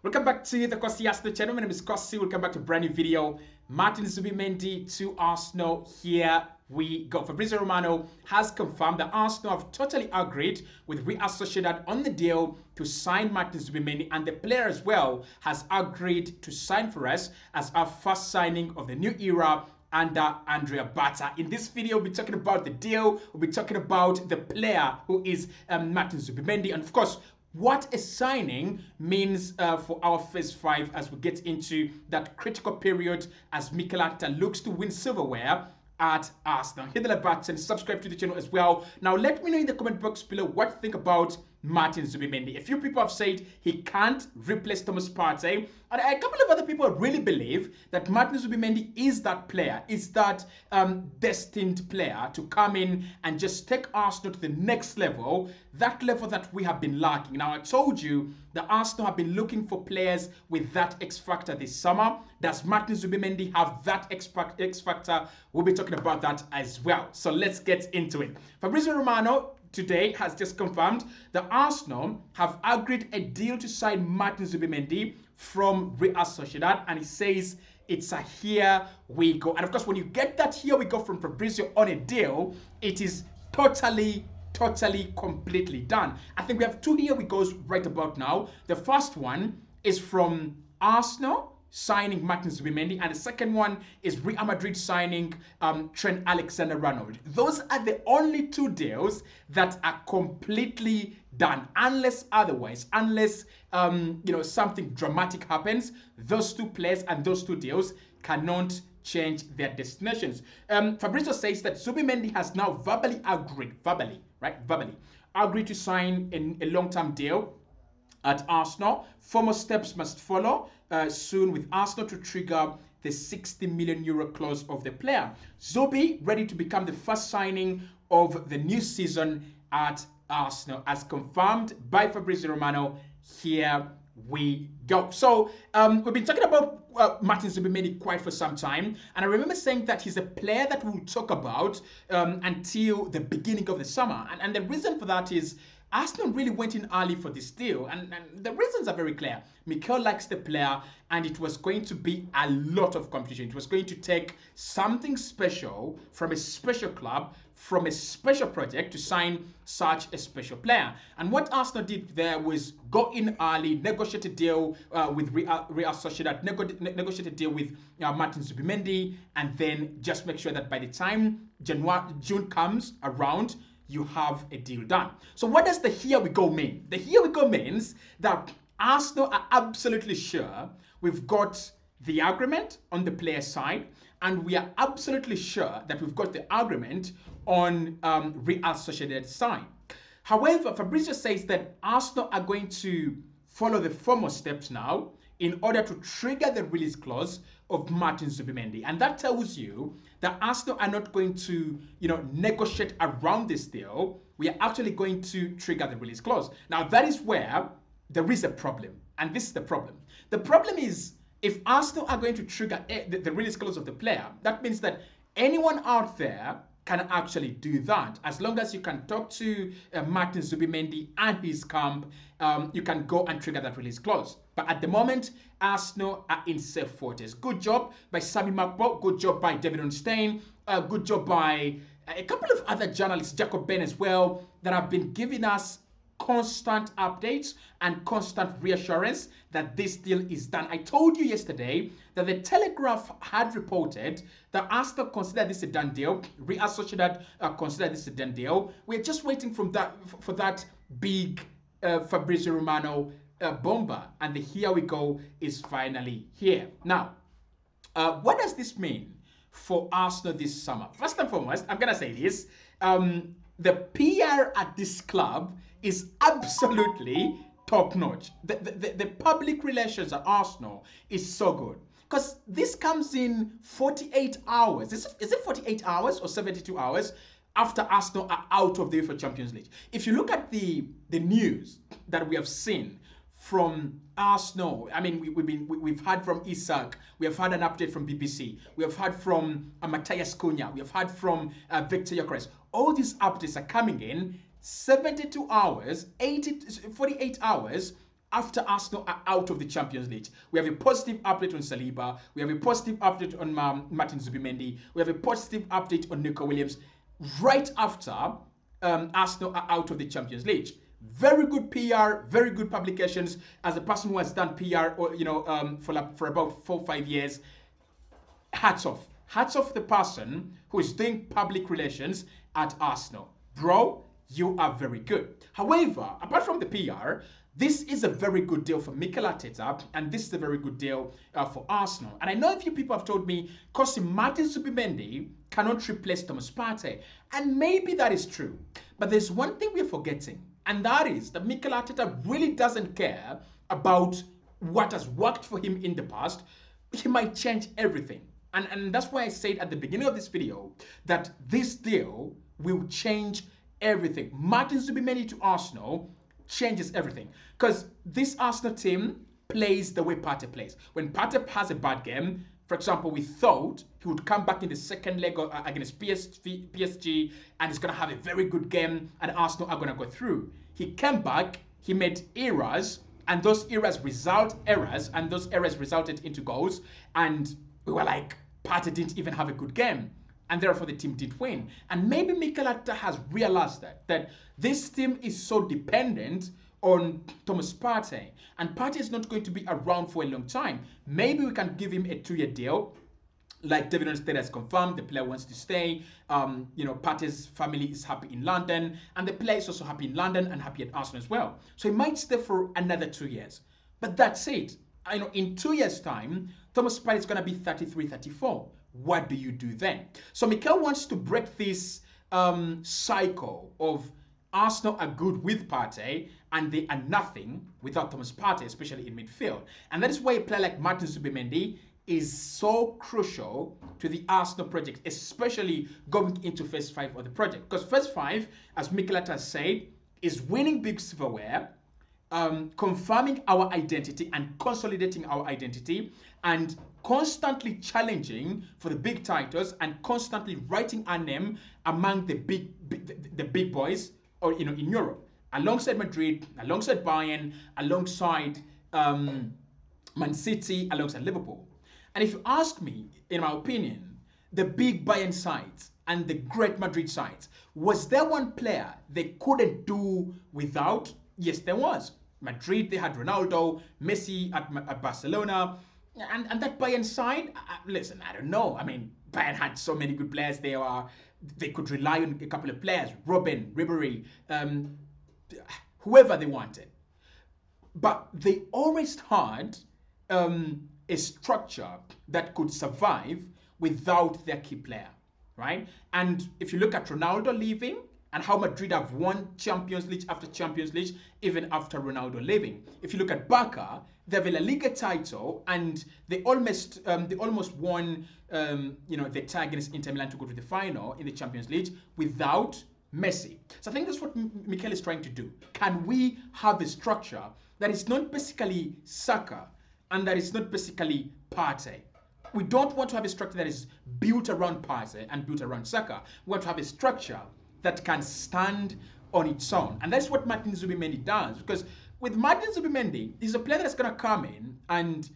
Welcome back to the Kosi Arsenal channel. My name is Kosi. Welcome back to a brand new video. Martin Zubimendi to Arsenal. Here we go. Fabrizio Romano has confirmed that Arsenal have totally agreed with Reassurance on the deal to sign Martin Zubimendi, and the player as well has agreed to sign for us as our first signing of the new era under Andrea Bata. In this video, we'll be talking about the deal. We'll be talking about the player who is Martin Zubimendi, and of course, what a signing means for our first five as we get into that critical period as Mikel Arteta looks to win silverware at Arsenal. Hit the like button, subscribe to the channel as well. Now, let me know in the comment box below what you think about Martin Zubimendi. A few people have said he can't replace Thomas Partey, and a couple of other people really believe that Martin Zubimendi is that player, is that destined player to come in and just take Arsenal to the next level, that level that we have been lacking. Now, I told you that Arsenal have been looking for players with that X factor this summer. Does Martin Zubimendi have that X factor? We'll be talking about that as well. So let's get into it. Fabrizio Romano today has just confirmed that Arsenal have agreed a deal to sign Martin Zubimendi from Reassurance, and he says it's a here we go. And of course, when you get that here we go from Fabrizio on a deal, it is totally completely done. I think we have two here we goes right about now. The first one is from Arsenal signing Martin Zubimendi, and the second one is Real Madrid signing Trent Alexander-Arnold. Those are the only two deals that are completely done, unless otherwise, unless something dramatic happens. Those two players and those two deals cannot change their destinations. Fabrizio says that Zubimendi has now verbally agreed to sign a long-term deal at Arsenal. Formal steps must follow soon with Arsenal to trigger the 60 million euro clause of the player. Zubi ready to become the first signing of the new season at Arsenal, as confirmed by Fabrizio Romano. Here we go. So we've been talking about Martin Zubimendi quite for some time, and I remember saying that he's a player that we'll talk about until the beginning of the summer, and the reason for that is Arsenal really went in early for this deal, and the reasons are very clear. Mikel likes the player, and it was going to be a lot of competition. It was going to take something special from a special club, from a special project to sign such a special player. And what Arsenal did there was go in early, negotiate a deal with Reassurance, negotiate a deal with Martin Zubimendi, and then just make sure that by the time June comes around, you have a deal done. So what does the here we go mean? The here we go means that Arsenal are absolutely sure we've got the agreement on the player side, and we are absolutely sure that we've got the agreement on Reassurance side. However, Fabrizio says that Arsenal are going to follow the formal steps now in order to trigger the release clause of Martin Zubimendi. And that tells you that Arsenal are not going to, negotiate around this deal. We are actually going to trigger the release clause. Now, that is where there is a problem. And this is the problem. The problem is, if Arsenal are going to trigger the release clause of the player, that means that anyone out there can actually do that. As long as you can talk to Martin Zubimendi and his camp, you can go and trigger that release clause. But at the moment, Arsenal are in safe waters. Good job by Sami Makbo, good job by David Onstein, good job by a couple of other journalists, Jacob Ben as well, that have been giving us constant updates and constant reassurance that this deal is done. I told you yesterday that the Telegraph had reported that Arsenal considered this a done deal. Reassurance considered this a done deal. We're just waiting for that big Fabrizio Romano bomber, and the here we go is finally here. Now, what does this mean for Arsenal this summer? First and foremost, I'm gonna say this: the PR at this club is absolutely top notch. The public relations at Arsenal is so good, because this comes in 48 hours. Is it 48 hours or 72 hours after Arsenal are out of the UEFA Champions League? If you look at the news that we have seen from Arsenal, I mean, we've heard from Isak, we have had an update from BBC, we have heard from Matthias Cunha, we have heard from Victor Gyökeres. All these updates are coming in 72 hours, 48 hours after Arsenal are out of the Champions League. We have a positive update on Saliba. We have a positive update on Martin Zubimendi. We have a positive update on Nico Williams right after Arsenal are out of the Champions League. Very good PR, very good publications. As a person who has done PR, for about 4 or 5 years, hats off. Hats off the person who is doing public relations at Arsenal. Bro, you are very good. However, apart from the PR, this is a very good deal for Mikel Arteta, and this is a very good deal for Arsenal. And I know a few people have told me, because Martin Zubimendi cannot replace Thomas Partey. And maybe that is true. But there's one thing we're forgetting, and that is that Mikel Arteta really doesn't care about what has worked for him in the past. He might change everything. And that's why I said at the beginning of this video that this deal will change everything. Martin Zubimendi to Arsenal changes everything. Because this Arsenal team plays the way Partey plays. When Partey has a bad game, for example, we thought he would come back in the second leg against PSG and he's going to have a very good game and Arsenal are going to go through. He came back, he made errors, and those errors resulted into goals, and we were like, Partey didn't even have a good game, and therefore the team didn't win. And maybe Mikel Arteta has realized that this team is so dependent on Thomas Partey, and Partey is not going to be around for a long time. Maybe we can give him a 2-year deal, like David Arteta has confirmed. The player wants to stay. Partey's family is happy in London, and the player is also happy in London and happy at Arsenal as well. So he might stay for another 2 years. But that's it. In 2 years' time, Thomas Partey is going to be 33, 34. What do you do then? So Mikel wants to break this cycle of Arsenal are good with Partey and they are nothing without Thomas Partey, especially in midfield. And that is why a player like Martin Zubimendi is so crucial to the Arsenal project, especially going into phase 5 of the project. Because phase 5, as Mikel Arteta said, is winning big silverware, confirming our identity and consolidating our identity, and constantly challenging for the big titles and constantly writing our name among the big boys in Europe, alongside Madrid, alongside Bayern, alongside Man City, alongside Liverpool. And if you ask me, in my opinion, the big Bayern sides and the great Madrid sides, was there one player they couldn't do without? Yes, there was. Madrid, they had Ronaldo, Messi at Barcelona, and that Bayern side, listen, I don't know. I mean, Bayern had so many good players. They could rely on a couple of players, Robben, Ribéry, whoever they wanted. But they always had a structure that could survive without their key player, right? And if you look at Ronaldo leaving and how Madrid have won Champions League after Champions League, even after Ronaldo leaving. If you look at Barca, they have a La Liga title, and they almost won, the tie against Inter Milan to go to the final in the Champions League without Messi. So I think that's what Mikel is trying to do. Can we have a structure that is not basically Saka and that is not basically Partey? We don't want to have a structure that is built around Partey and built around Saka. We want to have a structure that can stand on its own. And that's what Martin Zubimendi does. Because with Martin Zubimendi, he's a player that's going to come in and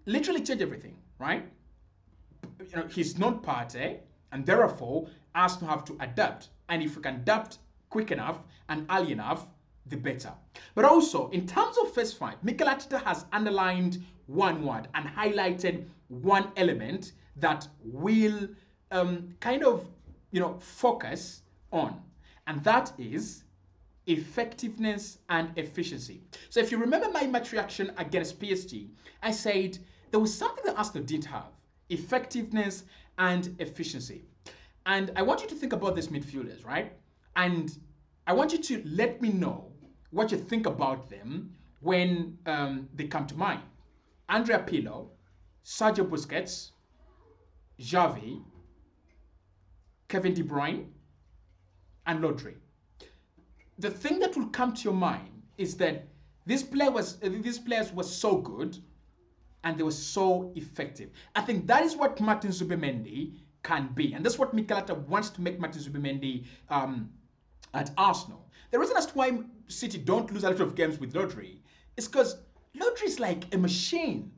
literally change everything, right? He's not Partey, and therefore, Arsenal have to adapt. And if we can adapt quick enough and early enough, the better. But also, in terms of phase 5, Mikel Arteta has underlined one word and highlighted one element that will focus on, and that is effectiveness and efficiency. So if you remember my match reaction against PSG, I said there was something that Arsenal didn't have: effectiveness and efficiency. And I want you to think about these midfielders, right? And I want you to let me know what you think about them when they come to mind. Andrea Pirlo, Sergio Busquets, Xavi, Kevin De Bruyne, and Rodri. The thing that will come to your mind is that these players were so good and they were so effective. I think that is what Martin Zubimendi can be, and that's what Mikel Arteta wants to make Martin Zubimendi at Arsenal. The reason as to why City don't lose a lot of games with Rodri It's because Lodri is like a machine.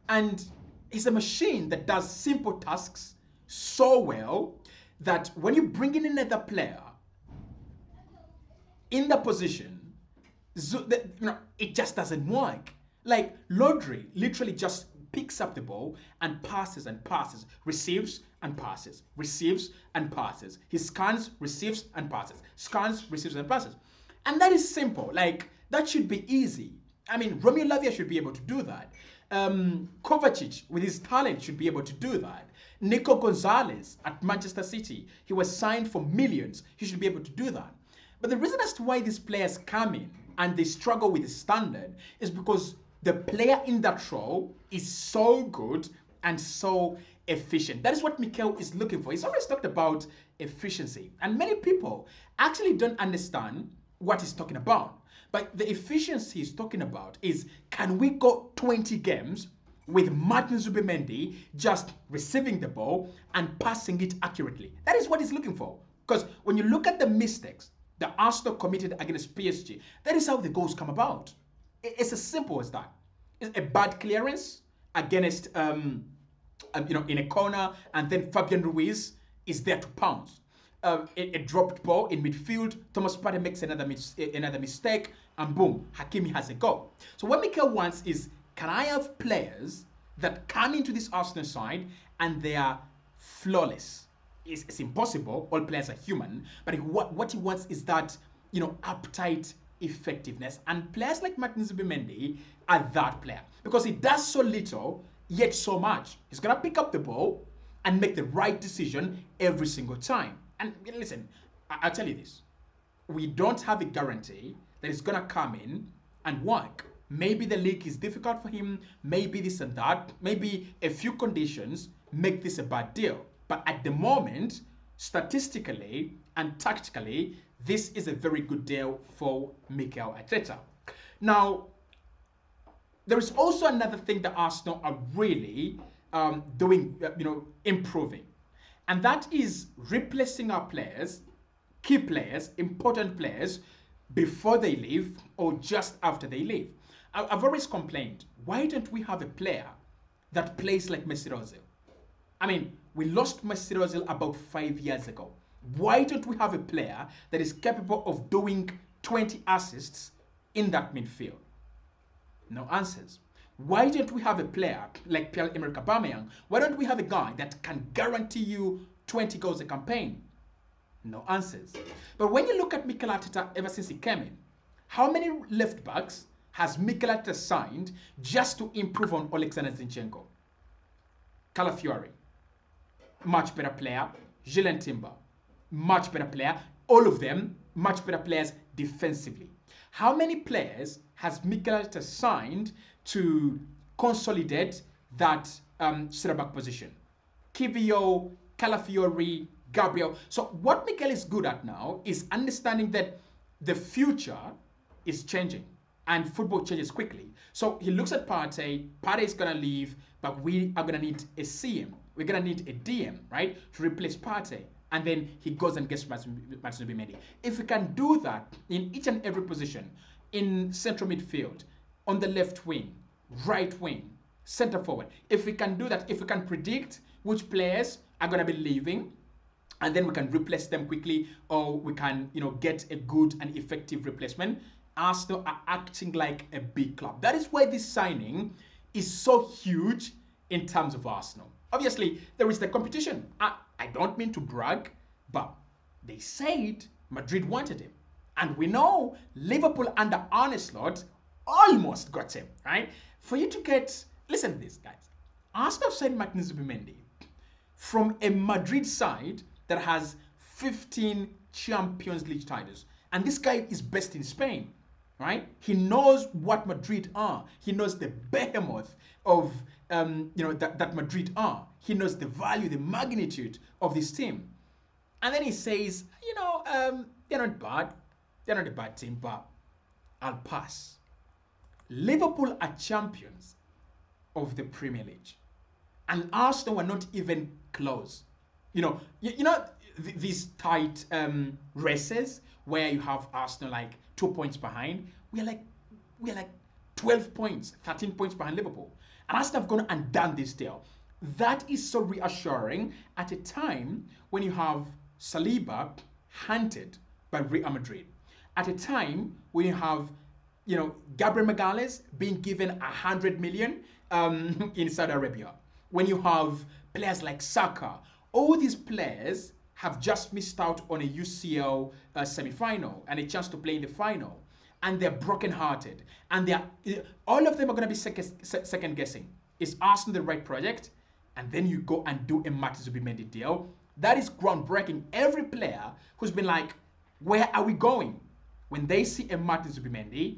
And he's a machine that does simple tasks so well that when you bring in another player in the position, it just doesn't work. Like Lodri literally just picks up the ball and passes and passes, receives and passes, receives and passes. He scans, receives and passes, scans, receives and passes. And that is simple. Like that should be easy. I mean, Romeo Lavia should be able to do that. Kovacic, with his talent, should be able to do that. Nico Gonzalez at Manchester City, he was signed for millions. He should be able to do that. But the reason as to why these players come in and they struggle with the standard is because the player in that role is so good and so efficient. That is what Mikel is looking for. He's always talked about efficiency. And many people actually don't understand what he's talking about. But the efficiency he's talking about is, can we go 20 games with Martin Zubimendi just receiving the ball and passing it accurately? That is what he's looking for. Because when you look at the mistakes the Arsenal committed against PSG, that is how the goals come about. It's as simple as that. It's a bad clearance against, in a corner, and then Fabian Ruiz is there to pounce. A dropped ball in midfield, Thomas Partey makes another mistake, and boom, Hakimi has a goal. So what Mikel wants is, can I have players that come into this Arsenal side and they are flawless? It's impossible. All players are human, but what he wants is that uptight effectiveness, and players like Martin Zubimendi are that player because he does so little yet so much. He's gonna pick up the ball and make the right decision every single time. And listen, I'll tell you this: we don't have a guarantee that he's gonna come in and work. Maybe the league is difficult for him. Maybe this and that. Maybe a few conditions make this a bad deal. But at the moment, statistically and tactically, this is a very good deal for Mikel Arteta. Now, there is also another thing that Arsenal are really doing, improving. And that is replacing our players, key players, important players, before they leave or just after they leave. I've always complained, why don't we have a player that plays like Mesut Ozil? I mean, we lost Mesut Ozil about 5 years ago. Why don't we have a player that is capable of doing 20 assists in that midfield? No answers. Why don't we have a player like Pierre-Emerick Aubameyang? Why don't we have a guy that can guarantee you 20 goals a campaign? No answers. But when you look at Mikel Arteta ever since he came in, how many left backs has Mikel Arteta signed just to improve on Alexander Zinchenko? Calafiori, much better player. Gilles Timber, much better player. All of them much better players defensively. How many players has Mikel Arteta signed to consolidate that center back position? Kivio, Calafiori, Gabriel. So what Mikel is good at now is understanding that the future is changing and football changes quickly. So he looks at Partey. Partey is going to leave, but we are going to need a CM. We're going to need a DM, right, to replace Partey. And then he goes and gets Martin Zubimendi. If we can do that in each and every position, in central midfield, on the left wing, right wing, center forward, if we can do that, if we can predict which players are going to be leaving, and then we can replace them quickly, or we can, get a good and effective replacement, Arsenal are acting like a big club. That is why this signing is so huge in terms of Arsenal. Obviously, there is the competition. I don't mean to brag, but they said Madrid wanted him. And we know Liverpool under Arne Slot almost got him, right? For you to get, listen to this, guys. Arsenal signed Martin Zubimendi from a Madrid side that has 15 Champions League titles. And this guy is based in Spain, right? He knows what Madrid are. He knows the behemoth of that Madrid are. He knows the value, the magnitude of this team. And then he says, they're not bad. They're not a bad team, but I'll pass. Liverpool are champions of the Premier League. And Arsenal were not even close. These tight races where you have Arsenal like 2 points behind. We're like 12 points, 13 points behind Liverpool. And Arsenal have gone and done this deal. That is so reassuring at a time when you have Saliba hunted by Real Madrid. At a time when you have, Gabriel Magalhaes being given 100 million in Saudi Arabia. When you have players like Saka, all these players have just missed out on a UCL semi-final and a chance to play in the final. And they're broken-hearted. And all of them are going to be second guessing. Is Arsenal the right project? And then you go and do a Martin Zubimendi deal. That is groundbreaking. Every player who's been like, where are we going? When they see a Martin Zubimendi,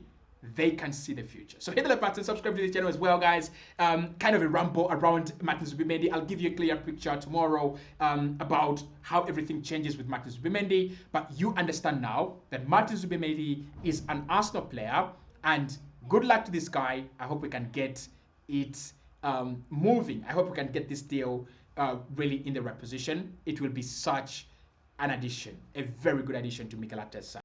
they can see the future. So hit the like button, subscribe to this channel as well, guys. Kind of a ramble around Martin Zubimendi. I'll give you a clear picture tomorrow about how everything changes with Martin Zubimendi. But you understand now that Martin Zubimendi is an Arsenal player. And good luck to this guy. I hope we can get it moving. I hope we can get this deal really in the right position. It will be such an addition, a very good addition to Mikel Arteta.